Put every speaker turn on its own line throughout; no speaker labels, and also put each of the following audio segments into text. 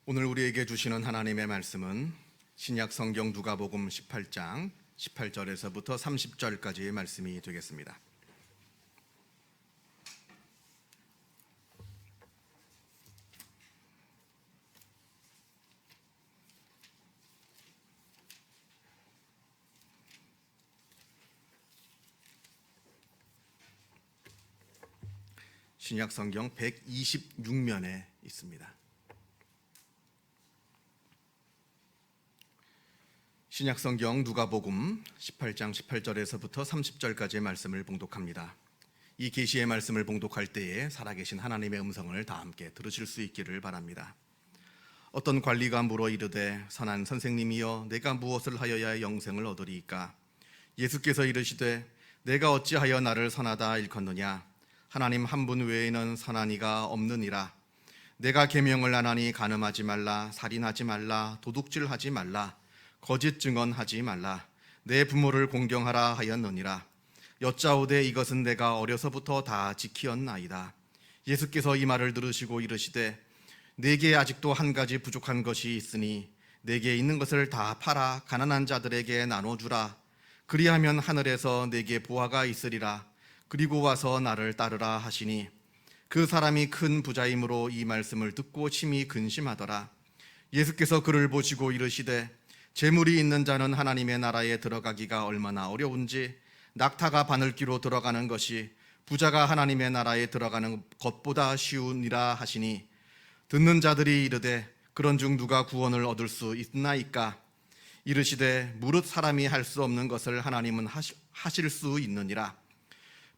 오늘 우리에게 주시는 하나님의 말씀은 신약 성경 누가복음 18장 18절에서부터 30절까지의 말씀이 되겠습니다. 신약 성경 126면에 있습니다. 신약 성경 누가복음 18장 18절에서부터 30절까지의 말씀을 봉독합니다. 이 계시의 말씀을 봉독할 때에 살아계신 하나님의 음성을 다 함께 들으실 수 있기를 바랍니다. 어떤 관리가 물어 이르되 선한 선생님이여 내가 무엇을 하여야 영생을 얻으리이까? 예수께서 이르시되 내가 어찌하여 나를 선하다 일컫느냐? 하나님 한 분 외에는 선한 이가 없느니라. 내가 계명을 안 하니 간음하지 말라, 살인하지 말라, 도둑질하지 말라, 거짓 증언하지 말라, 내 부모를 공경하라 하였느니라. 여짜오되 이것은 내가 어려서부터 다 지키었나이다. 예수께서 이 말을 들으시고 이르시되 내게 아직도 한 가지 부족한 것이 있으니 내게 있는 것을 다 팔아 가난한 자들에게 나눠주라. 그리하면 하늘에서 내게 보화가 있으리라. 그리고 와서 나를 따르라 하시니 그 사람이 큰 부자이므로 이 말씀을 듣고 심히 근심하더라. 예수께서 그를 보시고 이르시되 재물이 있는 자는 하나님의 나라에 들어가기가 얼마나 어려운지 낙타가 바늘귀로 들어가는 것이 부자가 하나님의 나라에 들어가는 것보다 쉬우니라 하시니 듣는 자들이 이르되 그런즉 누가 구원을 얻을 수 있나이까? 이르시되 무릇 사람이 할 수 없는 것을 하나님은 하실 수 있느니라.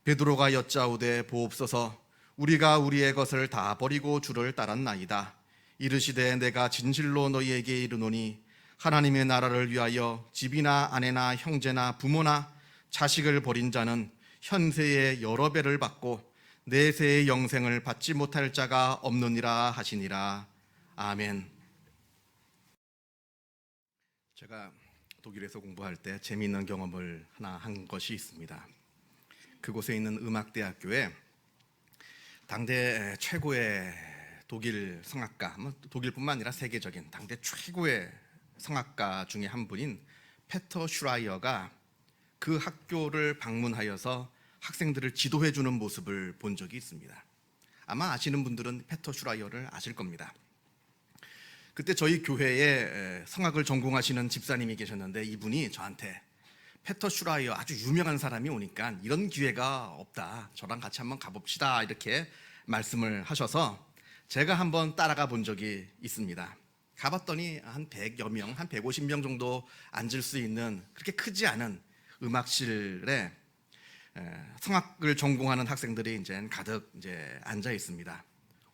베드로가 여짜오되 보옵소서 우리가 우리의 것을 다 버리고 주를 따랐나이다. 이르시되 내가 진실로 너희에게 이르노니 하나님의 나라를 위하여 집이나 아내나 형제나 부모나 자식을 버린 자는 현세의 여러 배를 받고 내세의 영생을 받지 못할 자가 없느니라 하시니라. 아멘. 제가 독일에서 공부할 때 재미있는 경험을 하나 한 것이 있습니다. 그곳에 있는 음악대학교에 당대 최고의 독일 성악가, 독일뿐만 아니라 세계적인 당대 최고의 성악가 중에 한 분인 페터 슈라이어가 그 학교를 방문하여서 학생들을 지도해 주는 모습을 본 적이 있습니다. 아마 아시는 분들은 페터 슈라이어를 아실 겁니다. 그때 저희 교회에 성악을 전공하시는 집사님이 계셨는데 이분이 저한테 페터 슈라이어 아주 유명한 사람이 오니까 이런 기회가 없다, 저랑 같이 한번 가봅시다 이렇게 말씀을 하셔서 제가 한번 따라가 본 적이 있습니다. 가봤더니 한 100여 명, 한 150명 정도 앉을 수 있는 그렇게 크지 않은 음악실에 성악을 전공하는 학생들이 이제 가득 앉아 있습니다.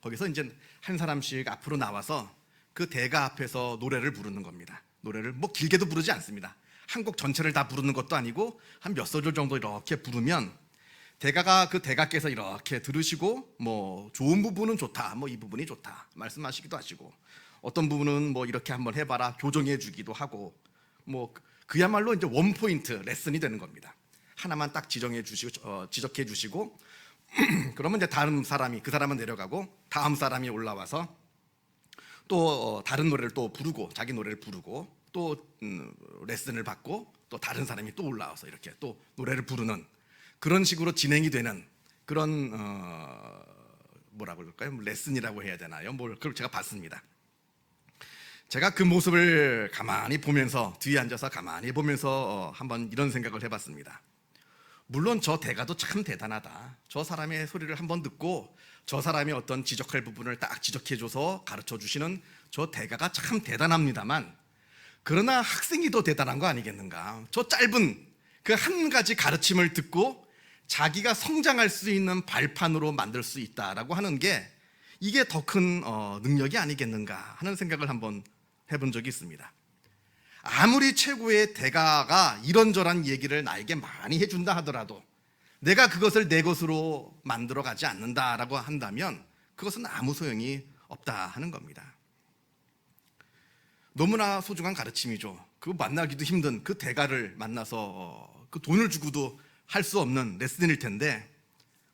거기서 이제 한 사람씩 앞으로 나와서 그 대가 앞에서 노래를 부르는 겁니다. 노래를 뭐 길게도 부르지 않습니다. 한 곡 전체를 다 부르는 것도 아니고 한 몇 소절 정도 이렇게 부르면 대가가 그 대가께서 이렇게 들으시고 뭐 좋은 부분은 좋다, 뭐 이 부분이 좋다 말씀하시기도 하시고 어떤 부분은 뭐 이렇게 한번 해봐라 교정해 주기도 하고 뭐 그야말로 이제 원 포인트 레슨이 되는 겁니다. 하나만 딱 지적해 주시고 그러면 이제 다른 사람이, 그 사람은 내려가고 다음 사람이 올라와서 또 다른 노래를 또 부르고 자기 노래를 부르고 또 레슨을 받고 또 다른 사람이 또 올라와서 이렇게 또 노래를 부르는 그런 식으로 진행이 되는 그런 뭐라고 그럴까요? 레슨이라고 해야 되나요? 그걸 제가 봤습니다. 제가 그 모습을 가만히 보면서 뒤에 앉아서 가만히 보면서 한번 이런 생각을 해봤습니다. 물론 저 대가도 참 대단하다. 저 사람의 소리를 한번 듣고 저 사람이 어떤 지적할 부분을 딱 지적해줘서 가르쳐주시는 저 대가가 참 대단합니다만 그러나 학생이 더 대단한 거 아니겠는가? 저 짧은 그 한 가지 가르침을 듣고 자기가 성장할 수 있는 발판으로 만들 수 있다라고 하는 게 이게 더 큰 능력이 아니겠는가 하는 생각을 한번 해본 적이 있습니다. 아무리 최고의 대가가 이런저런 얘기를 나에게 많이 해준다 하더라도 내가 그것을 내 것으로 만들어 가지 않는다라고 한다면 그것은 아무 소용이 없다 하는 겁니다. 너무나 소중한 가르침이죠. 그 만나기도 힘든 그 대가를 만나서 그 돈을 주고도 할 수 없는 레슨일 텐데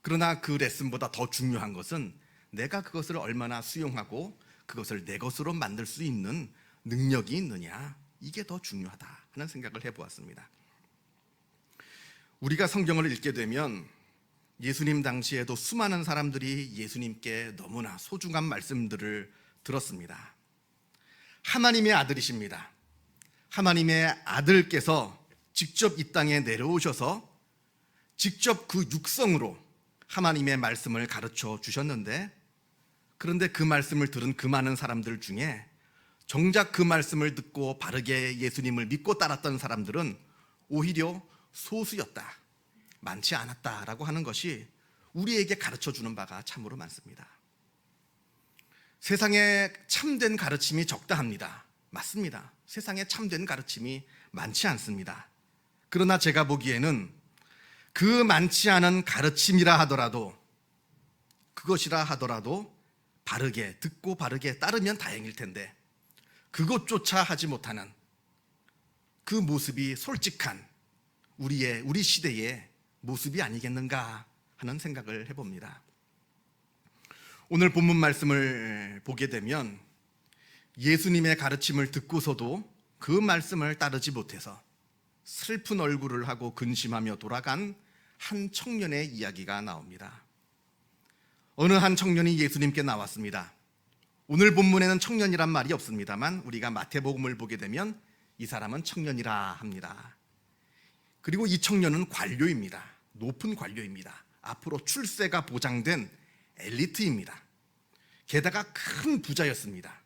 그러나 그 레슨보다 더 중요한 것은 내가 그것을 얼마나 수용하고 그것을 내 것으로 만들 수 있는 능력이 있느냐, 이게 더 중요하다 하는 생각을 해보았습니다. 우리가 성경을 읽게 되면 예수님 당시에도 수많은 사람들이 예수님께 너무나 소중한 말씀들을 들었습니다. 하나님의 아들이십니다. 하나님의 아들께서 직접 이 땅에 내려오셔서 직접 그 육성으로 하나님의 말씀을 가르쳐 주셨는데, 그런데 그 말씀을 들은 그 많은 사람들 중에 정작 그 말씀을 듣고 바르게 예수님을 믿고 따랐던 사람들은 오히려 소수였다, 많지 않았다라고 하는 것이 우리에게 가르쳐 주는 바가 참으로 많습니다. 세상에 참된 가르침이 적다 합니다. 맞습니다. 세상에 참된 가르침이 많지 않습니다. 그러나 제가 보기에는 그 많지 않은 가르침이라 하더라도, 그것이라 하더라도 바르게 듣고 바르게 따르면 다행일 텐데, 그것조차 하지 못하는 그 모습이 솔직한 우리 시대의 모습이 아니겠는가 하는 생각을 해봅니다. 오늘 본문 말씀을 보게 되면 예수님의 가르침을 듣고서도 그 말씀을 따르지 못해서 슬픈 얼굴을 하고 근심하며 돌아간 한 청년의 이야기가 나옵니다. 어느 한 청년이 예수님께 나왔습니다. 오늘 본문에는 청년이란 말이 없습니다만 우리가 마태복음을 보게 되면 이 사람은 청년이라 합니다. 그리고 이 청년은 관료입니다. 높은 관료입니다. 앞으로 출세가 보장된 엘리트입니다. 게다가 큰 부자였습니다.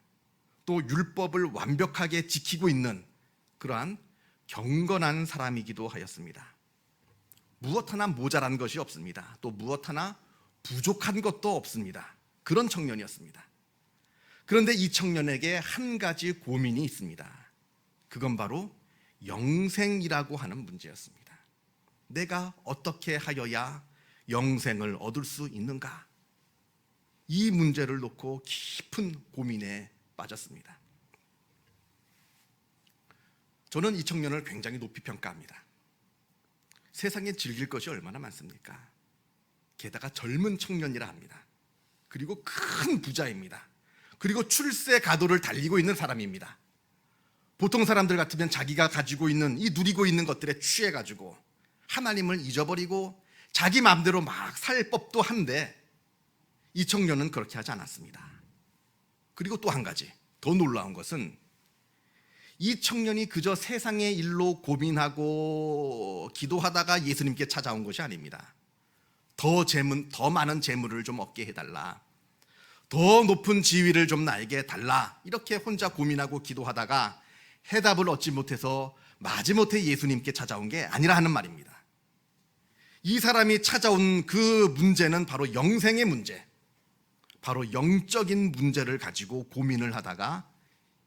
또 율법을 완벽하게 지키고 있는 그러한 경건한 사람이기도 하였습니다. 무엇 하나 모자란 것이 없습니다. 또 무엇 하나 부족한 것도 없습니다. 그런 청년이었습니다. 그런데 이 청년에게 한 가지 고민이 있습니다. 그건 바로 영생이라고 하는 문제였습니다. 내가 어떻게 하여야 영생을 얻을 수 있는가? 이 문제를 놓고 깊은 고민에 빠졌습니다. 저는 이 청년을 굉장히 높이 평가합니다. 세상에 즐길 것이 얼마나 많습니까? 게다가 젊은 청년이라 합니다. 그리고 큰 부자입니다. 그리고 출세 가도를 달리고 있는 사람입니다. 보통 사람들 같으면 자기가 가지고 있는 이 누리고 있는 것들에 취해가지고 하나님을 잊어버리고 자기 마음대로 막 살 법도 한데, 이 청년은 그렇게 하지 않았습니다. 그리고 또 한 가지 더 놀라운 것은 이 청년이 그저 세상의 일로 고민하고 기도하다가 예수님께 찾아온 것이 아닙니다. 더 많은 재물을 좀 얻게 해달라, 더 높은 지위를 좀 나에게 달라, 이렇게 혼자 고민하고 기도하다가 해답을 얻지 못해서 마지못해 예수님께 찾아온 게 아니라 하는 말입니다. 이 사람이 찾아온 그 문제는 바로 영생의 문제, 바로 영적인 문제를 가지고 고민을 하다가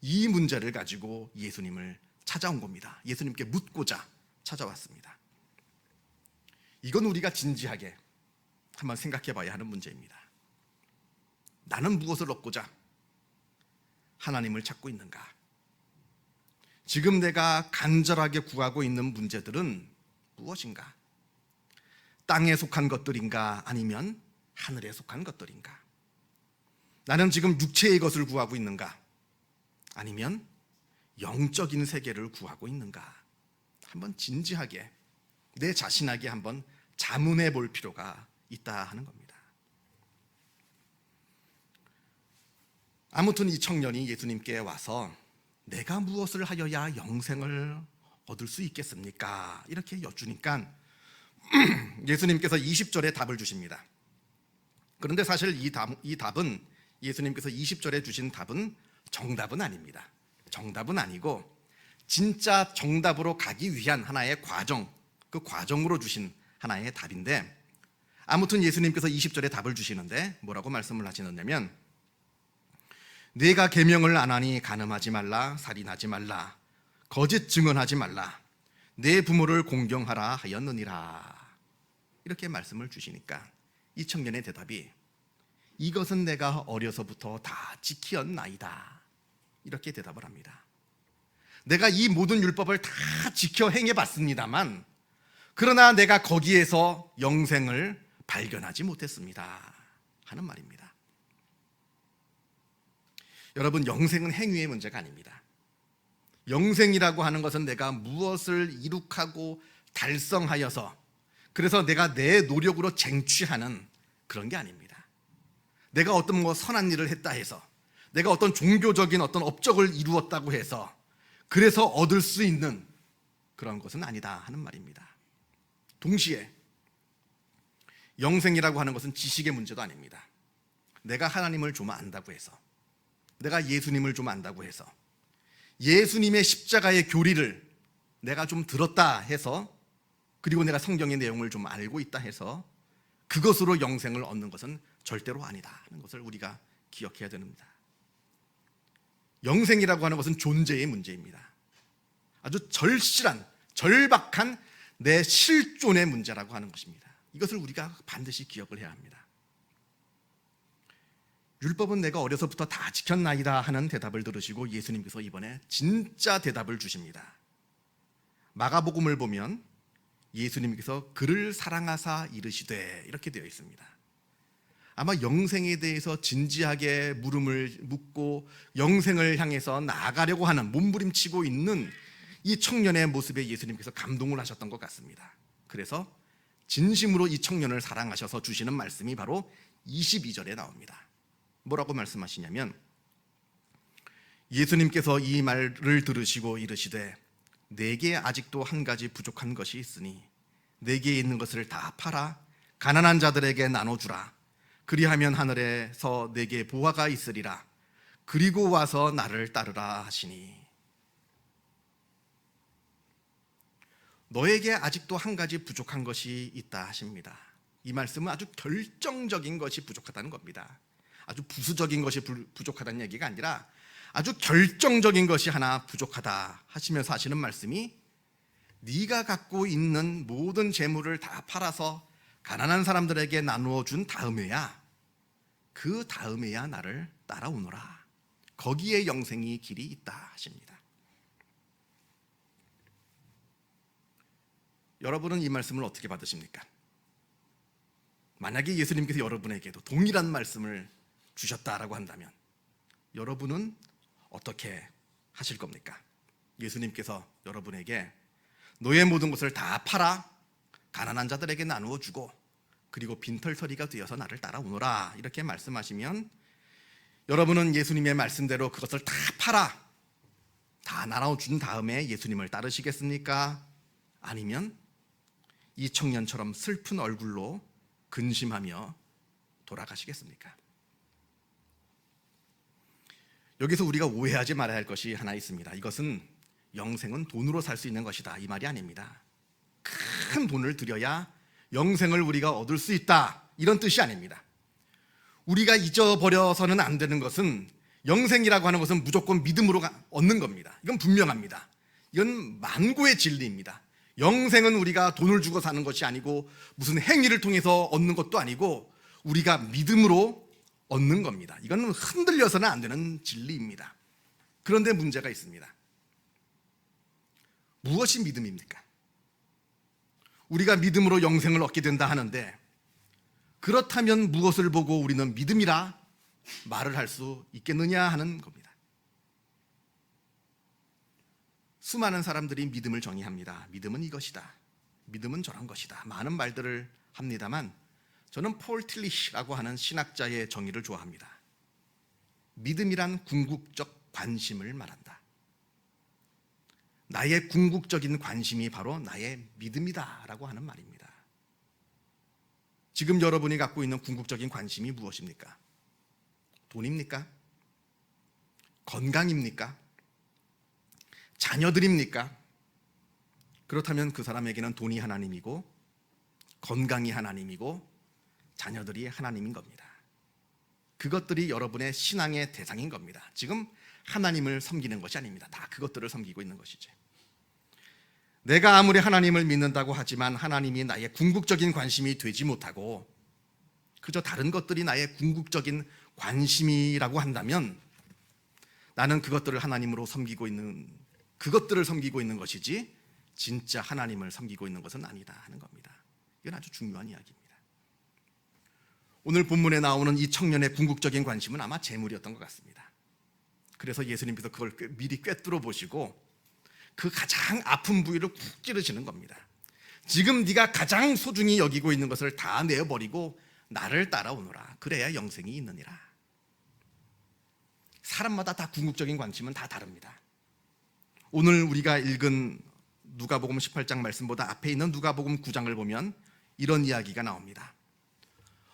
이 문제를 가지고 예수님을 찾아온 겁니다. 예수님께 묻고자 찾아왔습니다. 이건 우리가 진지하게 한번 생각해 봐야 하는 문제입니다. 나는 무엇을 얻고자 하나님을 찾고 있는가? 지금 내가 간절하게 구하고 있는 문제들은 무엇인가? 땅에 속한 것들인가? 아니면 하늘에 속한 것들인가? 나는 지금 육체의 것을 구하고 있는가? 아니면 영적인 세계를 구하고 있는가? 한번 진지하게 내 자신에게 한번 자문해 볼 필요가 있다 하는 겁니다. 아무튼 이 청년이 예수님께 와서 내가 무엇을 하여야 영생을 얻을 수 있겠습니까? 이렇게 여쭈니까 예수님께서 20절에 답을 주십니다. 그런데 사실 이 답은, 예수님께서 20절에 주신 답은 정답은 아닙니다. 정답은 아니고 진짜 정답으로 가기 위한 하나의 과정, 그 과정으로 주신 하나의 답인데, 아무튼 예수님께서 20절에 답을 주시는데 뭐라고 말씀을 하시느냐면, 내가 계명을 안 하니 간음하지 말라, 살인하지 말라, 거짓 증언하지 말라, 내 부모를 공경하라 하였느니라. 이렇게 말씀을 주시니까 이 청년의 대답이, 이것은 내가 어려서부터 다 지키었나이다, 이렇게 대답을 합니다. 내가 이 모든 율법을 다 지켜 행해봤습니다만, 그러나 내가 거기에서 영생을 발견하지 못했습니다 하는 말입니다. 여러분, 영생은 행위의 문제가 아닙니다. 영생이라고 하는 것은 내가 무엇을 이룩하고 달성하여서, 그래서 내가 내 노력으로 쟁취하는 그런 게 아닙니다. 내가 어떤 선한 일을 했다 해서, 내가 어떤 종교적인 어떤 업적을 이루었다고 해서 그래서 얻을 수 있는 그런 것은 아니다 하는 말입니다. 동시에 영생이라고 하는 것은 지식의 문제도 아닙니다. 내가 하나님을 좀 안다고 해서, 내가 예수님을 좀 안다고 해서, 예수님의 십자가의 교리를 내가 좀 들었다 해서, 그리고 내가 성경의 내용을 좀 알고 있다 해서 그것으로 영생을 얻는 것은 절대로 아니다 하는 것을 우리가 기억해야 됩니다. 영생이라고 하는 것은 존재의 문제입니다. 아주 절실한, 절박한 내 실존의 문제라고 하는 것입니다. 이것을 우리가 반드시 기억을 해야 합니다. 율법은 내가 어려서부터 다 지켰나이다 하는 대답을 들으시고 예수님께서 이번에 진짜 대답을 주십니다. 마가복음을 보면 예수님께서 그를 사랑하사 이르시되 이렇게 되어 있습니다. 아마 영생에 대해서 진지하게 물음을 묻고 영생을 향해서 나아가려고 하는, 몸부림치고 있는 이 청년의 모습에 예수님께서 감동을 하셨던 것 같습니다. 그래서 진심으로 이 청년을 사랑하셔서 주시는 말씀이 바로 22절에 나옵니다. 뭐라고 말씀하시냐면, 예수님께서 이 말을 들으시고 이르시되 내게 아직도 한 가지 부족한 것이 있으니 내게 있는 것을 다 팔아 가난한 자들에게 나눠주라. 그리하면 하늘에서 내게 보화가 있으리라. 그리고 와서 나를 따르라 하시니. 너에게 아직도 한 가지 부족한 것이 있다 하십니다. 이 말씀은 아주 결정적인 것이 부족하다는 겁니다. 아주 부수적인 것이 부족하다는 얘기가 아니라 아주 결정적인 것이 하나 부족하다 하시면서 하시는 말씀이, 네가 갖고 있는 모든 재물을 다 팔아서 가난한 사람들에게 나누어 준 다음에야, 그 다음에야 나를 따라오너라. 거기에 영생이 길이 있다 하십니다. 여러분은 이 말씀을 어떻게 받으십니까? 만약에 예수님께서 여러분에게도 동일한 말씀을 주셨다라고 한다면 여러분은 어떻게 하실 겁니까? 예수님께서 여러분에게 너의 모든 것을 다 팔아 가난한 자들에게 나누어 주고 그리고 빈털터리가 되어서 나를 따라오너라 이렇게 말씀하시면, 여러분은 예수님의 말씀대로 그것을 다 팔아 다 나눠 준 다음에 예수님을 따르시겠습니까? 아니면 이 청년처럼 슬픈 얼굴로 근심하며 돌아가시겠습니까? 여기서 우리가 오해하지 말아야 할 것이 하나 있습니다. 이것은 영생은 돈으로 살 수 있는 것이다 이 말이 아닙니다. 큰 돈을 들여야 영생을 우리가 얻을 수 있다 이런 뜻이 아닙니다. 우리가 잊어버려서는 안 되는 것은, 영생이라고 하는 것은 무조건 믿음으로 얻는 겁니다. 이건 분명합니다. 이건 만고의 진리입니다. 영생은 우리가 돈을 주고 사는 것이 아니고 무슨 행위를 통해서 얻는 것도 아니고 우리가 믿음으로 얻는 겁니다. 이건 흔들려서는 안 되는 진리입니다. 그런데 문제가 있습니다. 무엇이 믿음입니까? 우리가 믿음으로 영생을 얻게 된다 하는데, 그렇다면 무엇을 보고 우리는 믿음이라 말을 할 수 있겠느냐 하는 겁니다. 수많은 사람들이 믿음을 정의합니다. 믿음은 이것이다, 믿음은 저런 것이다, 많은 말들을 합니다만 저는 폴 틸리시라고 하는 신학자의 정의를 좋아합니다. 믿음이란 궁극적 관심을 말한다. 나의 궁극적인 관심이 바로 나의 믿음이다라고 하는 말입니다. 지금 여러분이 갖고 있는 궁극적인 관심이 무엇입니까? 돈입니까? 건강입니까? 자녀들입니까? 그렇다면 그 사람에게는 돈이 하나님이고 건강이 하나님이고 자녀들이 하나님인 겁니다. 그것들이 여러분의 신앙의 대상인 겁니다. 지금 하나님을 섬기는 것이 아닙니다. 다 그것들을 섬기고 있는 것이죠. 내가 아무리 하나님을 믿는다고 하지만 하나님이 나의 궁극적인 관심이 되지 못하고 그저 다른 것들이 나의 궁극적인 관심이라고 한다면 나는 그것들을 하나님으로 섬기고 있는, 그것들을 섬기고 있는 것이지 진짜 하나님을 섬기고 있는 것은 아니다 하는 겁니다. 이건 아주 중요한 이야기입니다. 오늘 본문에 나오는 이 청년의 궁극적인 관심은 아마 재물이었던 것 같습니다. 그래서 예수님께서 그걸 미리 꿰뚫어 보시고 그 가장 아픈 부위를 쿡 찌르시는 겁니다. 지금 네가 가장 소중히 여기고 있는 것을 다 내어버리고 나를 따라오너라. 그래야 영생이 있느니라. 사람마다 다 궁극적인 관심은 다 다릅니다. 오늘 우리가 읽은 누가복음 18장 말씀보다 앞에 있는 누가복음 9장을 보면 이런 이야기가 나옵니다.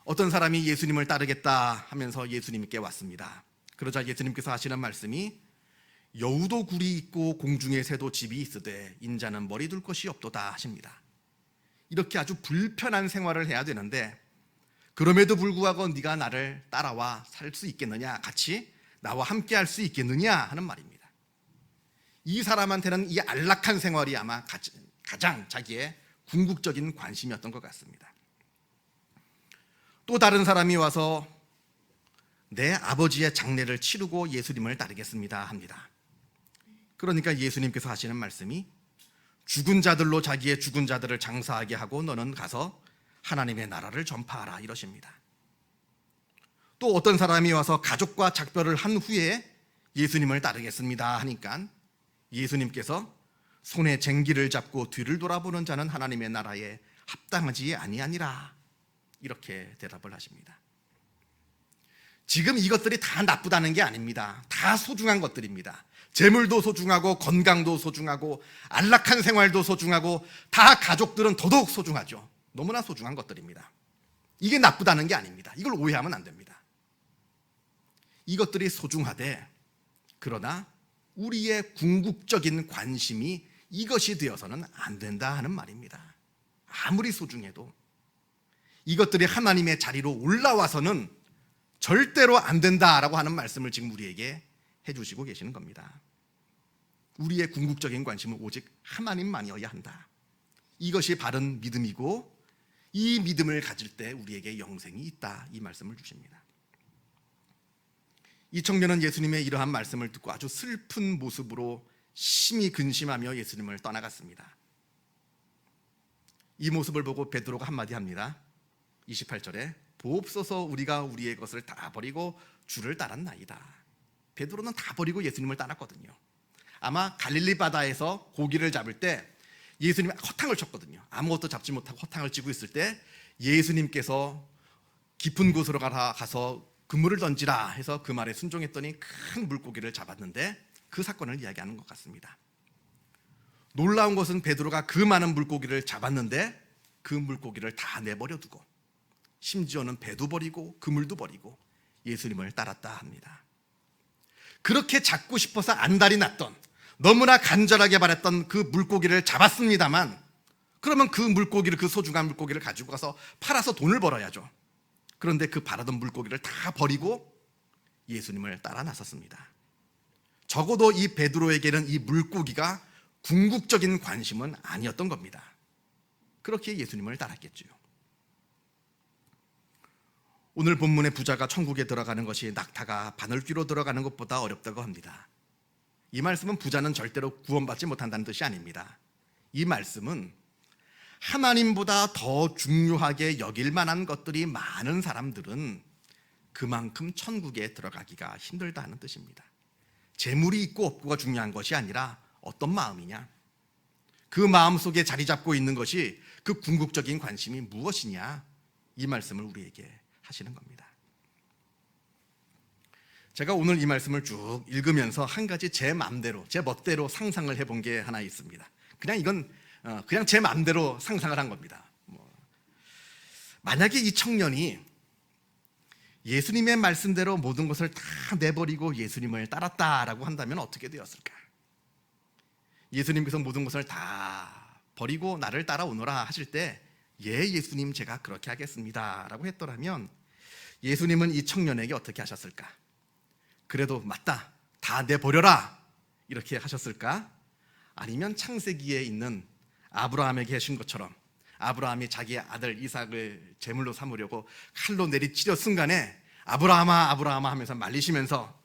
어떤 사람이 예수님을 따르겠다 하면서 예수님께 왔습니다. 그러자 예수님께서 하시는 말씀이 여우도 굴이 있고 공중에 새도 집이 있으되 인자는 머리 둘 것이 없도다 하십니다. 이렇게 아주 불편한 생활을 해야 되는데 그럼에도 불구하고 네가 나를 따라와 살 수 있겠느냐, 같이 나와 함께 할 수 있겠느냐 하는 말입니다. 이 사람한테는 이 안락한 생활이 아마 가장 자기의 궁극적인 관심이었던 것 같습니다. 또 다른 사람이 와서 내 아버지의 장례를 치르고 예수님을 따르겠습니다 합니다. 그러니까 예수님께서 하시는 말씀이 죽은 자들로 자기의 죽은 자들을 장사하게 하고 너는 가서 하나님의 나라를 전파하라 이러십니다. 또 어떤 사람이 와서 가족과 작별을 한 후에 예수님을 따르겠습니다 하니까 예수님께서 손에 쟁기를 잡고 뒤를 돌아보는 자는 하나님의 나라에 합당하지 아니하니라 이렇게 대답을 하십니다. 지금 이것들이 다 나쁘다는 게 아닙니다. 다 소중한 것들입니다. 재물도 소중하고 건강도 소중하고 안락한 생활도 소중하고 다 가족들은 더더욱 소중하죠. 너무나 소중한 것들입니다. 이게 나쁘다는 게 아닙니다. 이걸 오해하면 안 됩니다. 이것들이 소중하되 그러나 우리의 궁극적인 관심이 이것이 되어서는 안 된다 하는 말입니다. 아무리 소중해도 이것들이 하나님의 자리로 올라와서는 절대로 안 된다라고 하는 말씀을 지금 우리에게 해주시고 계시는 겁니다. 우리의 궁극적인 관심은 오직 하나님만이어야 한다. 이것이 바른 믿음이고 이 믿음을 가질 때 우리에게 영생이 있다 이 말씀을 주십니다. 이 청년은 예수님의 이러한 말씀을 듣고 아주 슬픈 모습으로 심히 근심하며 예수님을 떠나갔습니다. 이 모습을 보고 베드로가 한마디 합니다. 28절에 보옵소서 우리가 우리의 것을 다 버리고 주를 따랐나이다. 베드로는 다 버리고 예수님을 따랐거든요. 아마 갈릴리 바다에서 고기를 잡을 때 예수님이 허탕을 쳤거든요. 아무것도 잡지 못하고 허탕을 치고 있을 때 예수님께서 깊은 곳으로 가서 그물을 던지라 해서 그 말에 순종했더니 큰 물고기를 잡았는데 그 사건을 이야기하는 것 같습니다. 놀라운 것은 베드로가 그 많은 물고기를 잡았는데 그 물고기를 다 내버려 두고 심지어는 배도 버리고 그물도 버리고 예수님을 따랐다 합니다. 그렇게 잡고 싶어서 안달이 났던 너무나 간절하게 바랬던 그 물고기를 잡았습니다만 그러면 그 물고기를 그 소중한 물고기를 가지고 가서 팔아서 돈을 벌어야죠. 그런데 그 바라던 물고기를 다 버리고 예수님을 따라 나섰습니다. 적어도 이 베드로에게는 이 물고기가 궁극적인 관심은 아니었던 겁니다. 그렇게 예수님을 따랐겠죠. 오늘 본문의 부자가 천국에 들어가는 것이 낙타가 바늘귀로 들어가는 것보다 어렵다고 합니다. 이 말씀은 부자는 절대로 구원받지 못한다는 뜻이 아닙니다. 이 말씀은 하나님보다 더 중요하게 여길 만한 것들이 많은 사람들은 그만큼 천국에 들어가기가 힘들다는 뜻입니다. 재물이 있고 없고가 중요한 것이 아니라 어떤 마음이냐, 그 마음 속에 자리 잡고 있는 것이 그 궁극적인 관심이 무엇이냐, 이 말씀을 우리에게 하시는 겁니다. 제가 오늘 이 말씀을 쭉 읽으면서 한 가지 제 마음대로, 제 멋대로 상상을 해본 게 하나 있습니다. 이건 그냥 제 마음대로 상상을 한 겁니다. 만약에 이 청년이 예수님의 말씀대로 모든 것을 다 내버리고 예수님을 따랐다라고 한다면 어떻게 되었을까? 예수님께서 모든 것을 다 버리고 나를 따라오너라 하실 때 예수님 제가 그렇게 하겠습니다 라고 했더라면 예수님은 이 청년에게 어떻게 하셨을까? 그래도 맞다, 다 내버려라 이렇게 하셨을까? 아니면 창세기에 있는 아브라함에게 하신 것처럼 아브라함이 자기의 아들 이삭을 제물로 삼으려고 칼로 내리치려 순간에 아브라함아 아브라함아 하면서 말리시면서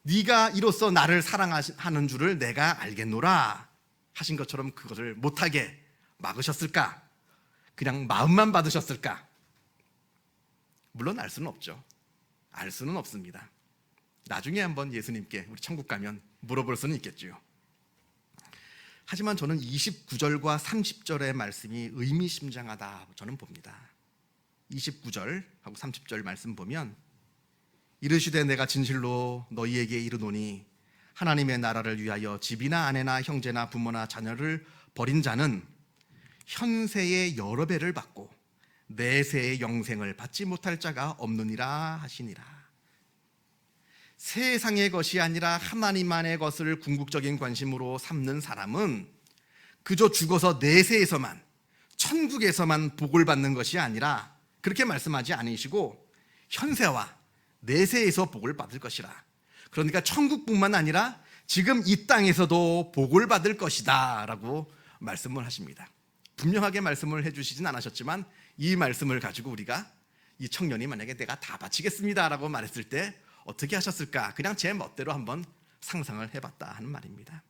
네가 이로써 나를 사랑하는 줄을 내가 알겠노라 하신 것처럼 그것을 못하게 막으셨을까? 그냥 마음만 받으셨을까? 물론 알 수는 없죠. 알 수는 없습니다. 나중에 한번 예수님께 우리 천국 가면 물어볼 수는 있겠죠. 하지만 저는 29절과 30절의 말씀이 의미심장하다 저는 봅니다. 29절하고 30절 말씀 보면 이르시되 내가 진실로 너희에게 이르노니 하나님의 나라를 위하여 집이나 아내나 형제나 부모나 자녀를 버린 자는 현세의 여러 배를 받고 내세의 영생을 받지 못할 자가 없느니라 하시니라. 세상의 것이 아니라 하나님만의 것을 궁극적인 관심으로 삼는 사람은 그저 죽어서 내세에서만, 천국에서만 복을 받는 것이 아니라 그렇게 말씀하지 않으시고 현세와 내세에서 복을 받을 것이라. 그러니까 천국뿐만 아니라 지금 이 땅에서도 복을 받을 것이다 라고 말씀을 하십니다. 분명하게 말씀을 해주시진 않으셨지만 이 말씀을 가지고 우리가 이 청년이 만약에 내가 다 바치겠습니다 라고 말했을 때 어떻게 하셨을까? 그냥 제 멋대로 한번 상상을 해봤다 하는 말입니다.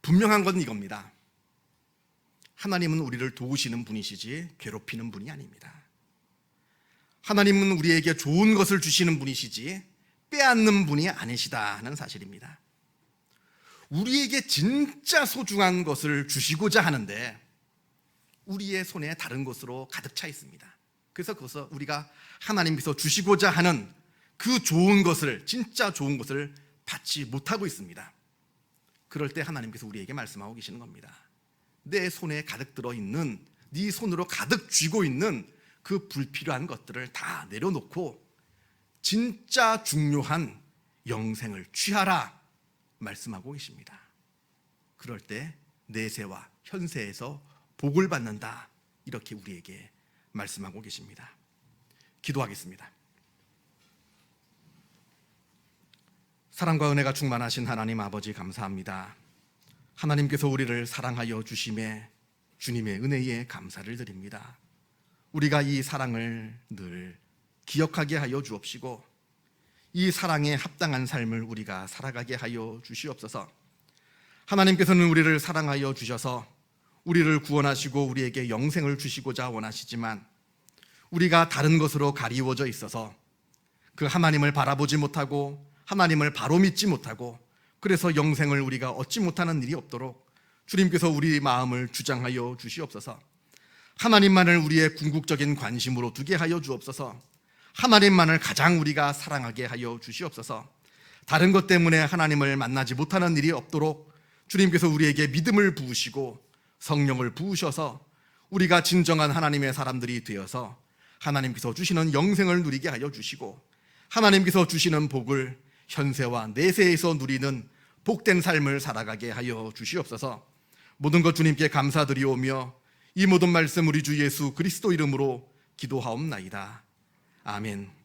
분명한 건 이겁니다. 하나님은 우리를 도우시는 분이시지 괴롭히는 분이 아닙니다. 하나님은 우리에게 좋은 것을 주시는 분이시지 빼앗는 분이 아니시다 하는 사실입니다. 우리에게 진짜 소중한 것을 주시고자 하는데 우리의 손에 다른 것으로 가득 차 있습니다. 그래서 그것을 우리가 하나님께서 주시고자 하는 그 좋은 것을, 진짜 좋은 것을 받지 못하고 있습니다. 그럴 때 하나님께서 우리에게 말씀하고 계시는 겁니다. 내 손에 가득 들어있는, 네 손으로 가득 쥐고 있는 그 불필요한 것들을 다 내려놓고 진짜 중요한 영생을 취하라 말씀하고 계십니다. 그럴 때 내세와 현세에서 복을 받는다, 이렇게 우리에게 말씀하고 계십니다. 기도하겠습니다. 사랑과 은혜가 충만하신 하나님 아버지 감사합니다. 하나님께서 우리를 사랑하여 주심에 주님의 은혜에 감사를 드립니다. 우리가 이 사랑을 늘 기억하게 하여 주옵시고 이 사랑에 합당한 삶을 우리가 살아가게 하여 주시옵소서. 하나님께서는 우리를 사랑하여 주셔서 우리를 구원하시고 우리에게 영생을 주시고자 원하시지만 우리가 다른 것으로 가리워져 있어서 그 하나님을 바라보지 못하고 하나님을 바로 믿지 못하고 그래서 영생을 우리가 얻지 못하는 일이 없도록 주님께서 우리 마음을 주장하여 주시옵소서. 하나님만을 우리의 궁극적인 관심으로 두게 하여 주옵소서. 하나님만을 가장 우리가 사랑하게 하여 주시옵소서. 다른 것 때문에 하나님을 만나지 못하는 일이 없도록 주님께서 우리에게 믿음을 부으시고 성령을 부으셔서 우리가 진정한 하나님의 사람들이 되어서 하나님께서 주시는 영생을 누리게 하여 주시고 하나님께서 주시는 복을 현세와 내세에서 누리는 복된 삶을 살아가게 하여 주시옵소서. 모든 것 주님께 감사드리오며 이 모든 말씀 우리 주 예수 그리스도 이름으로 기도하옵나이다. 아멘.